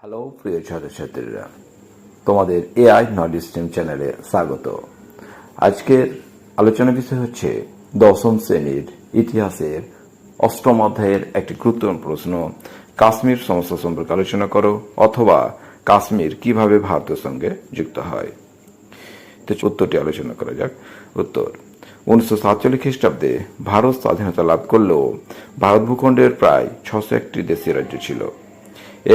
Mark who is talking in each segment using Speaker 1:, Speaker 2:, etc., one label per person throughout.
Speaker 1: Hello প্রিয় ছাত্রছাত্রীরা, তোমাদের এআই নলেজ স্ট্রিম চ্যানেলে স্বাগত। আজকের আলোচনা বিষয় হচ্ছে দশম শ্রেণীর ইতিহাসের অষ্টম অধ্যায়ের একটি গুরুত্বপূর্ণ প্রশ্ন, কাশ্মীর সমস্যা সম্পর্কে আলোচনা করো, অথবা কাশ্মীর কিভাবে ভারতের সঙ্গে যুক্ত হয়। তো উত্তরটি আলোচনা করা যাক। উত্তর: 1947 খ্রিস্টাব্দে ভারত স্বাধীনতা লাভ করলেও ভারত ভূখণ্ডের প্রায় 601টি দেশীয় রাজ্য ছিল।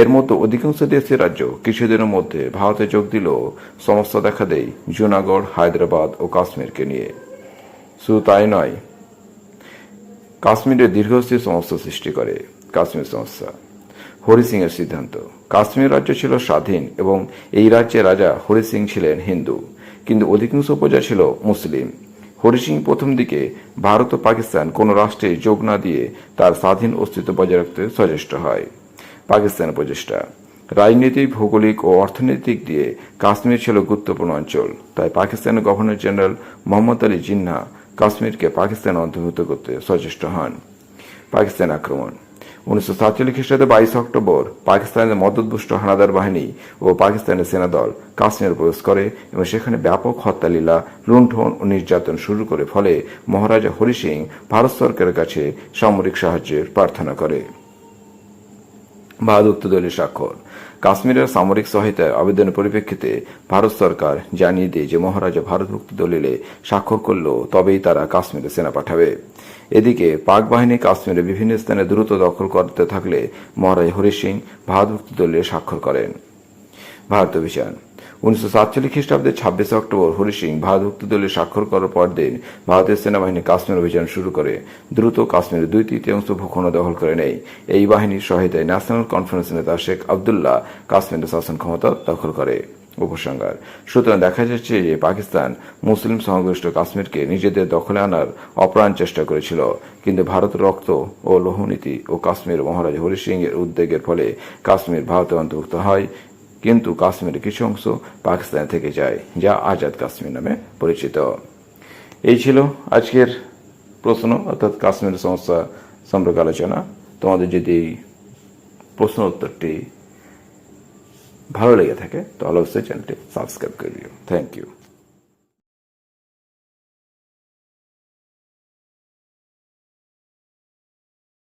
Speaker 1: এর মতো অধিকাংশ দেশের রাজ্য কিছুদিনের মধ্যে ভারতে যোগ দিলেও সমস্যা দেখা দেয় জুনাগড়, হায়দ্রাবাদ ও কাশ্মীরকে নিয়ে। শুধু তাই নয়, কাশ্মীরে দীর্ঘস্থায়ী সমস্যা সৃষ্টি করে কাশ্মীর সমস্যা। হরি সিং এর সিদ্ধান্ত: কাশ্মীর রাজ্য ছিল স্বাধীন এবং এই রাজ্যের রাজা হরি সিং ছিলেন হিন্দু, কিন্তু অধিকাংশ প্রজা ছিল মুসলিম। হরি সিং প্রথম দিকে ভারত ও পাকিস্তান কোনো রাষ্ট্রে যোগ না দিয়ে তার স্বাধীন অস্তিত্ব বজায় রাখতে সচেষ্ট হয়। পাকিস্তানের প্রচেষ্টা: রাজনৈতিক, ভৌগোলিক ও অর্থনৈতিক দিয়ে কাশ্মীর ছিল গুরুত্বপূর্ণ অঞ্চল, তাই পাকিস্তানের গভর্নর জেনারেল মোহাম্মদ আলী জিন্নাহ কাশ্মীরকে পাকিস্তানে অন্তর্ভুক্ত করতে সচেষ্ট হন। পাকিস্তান আক্রমণ: 1947 খ্রিস্টাব্দে 22 অক্টোবর পাকিস্তানের মদতপুষ্ট হানাদার বাহিনী ও পাকিস্তানের সেনাদল কাশ্মীরে প্রবেশ করে এবং সেখানে ব্যাপক হত্যালীলা, লুণ্ঠন ও নির্যাতন শুরু করে, ফলে মহারাজা হরি সিং ভারত সরকারের কাছে সামরিক সাহায্যের প্রার্থনা করে। ভারত দলীয় স্বাক্ষর: কাশ্মীরের সামরিক সহায়তায় আবেদনের পরিপ্রেক্ষিতে ভারত সরকার জানিয়ে দেয় যে মহারাজা ভারতভুক্তি দলিলে স্বাক্ষর করলেও তবেই তারা কাশ্মীরে সেনা পাঠাবে। এদিকে পাক বাহিনী কাশ্মীরের বিভিন্ন স্থানে দ্রুত দখল করতে থাকলে মহারাজা হরি সিং ভারতভুক্তি দলিলে স্বাক্ষর করেন। ভারত অভিযান: 1947 খ্রিস্টাব্দে 26 অক্টোবর হরি সিং ভারতভুক্তি দলে স্বাক্ষর করার পরদিন ভারতের সেনাবাহিনী কাশ্মীর অভিযান শুরু করে দ্রুত কাশ্মীরের 2/3 ভূখণ্ড দখল করে নেয়। এই বাহিনীর সহায়তায় ন্যাশনাল কনফারেন্স নেতা শেখ আবদুল্লাহ কাশ্মীরের শাসন ক্ষমতা দখল করে। উপসংহার: সুতরাং দেখা যাচ্ছে যে পাকিস্তান মুসলিম সংখ্যাগরিষ্ঠ কাশ্মীরকে নিজেদের দখলে আনার অপ্রাণ চেষ্টা করেছিল, কিন্তু ভারতের রক্ত ও লৌহনীতি ও কাশ্মীর মহারাজা হরি সিং এর উদ্যোগের ফলে কাশ্মীর ভারতের অন্তর্ভুক্ত হয়, কিন্তু কাশ্মীরের কিছু অংশ পাকিস্তানে থেকে যায়, যা আজাদ কাশ্মীর নামে পরিচিত। এই ছিল আজকের প্রশ্ন, অর্থাৎ কাশ্মীরের সমস্যা সম্পর্কে আলোচনা। তোমাদের যদি প্রশ্ন উত্তরটি ভালো লেগে থাকে তাহলে অবশ্যই চ্যানেলটি সাবস্ক্রাইব করে দিও। Thank you.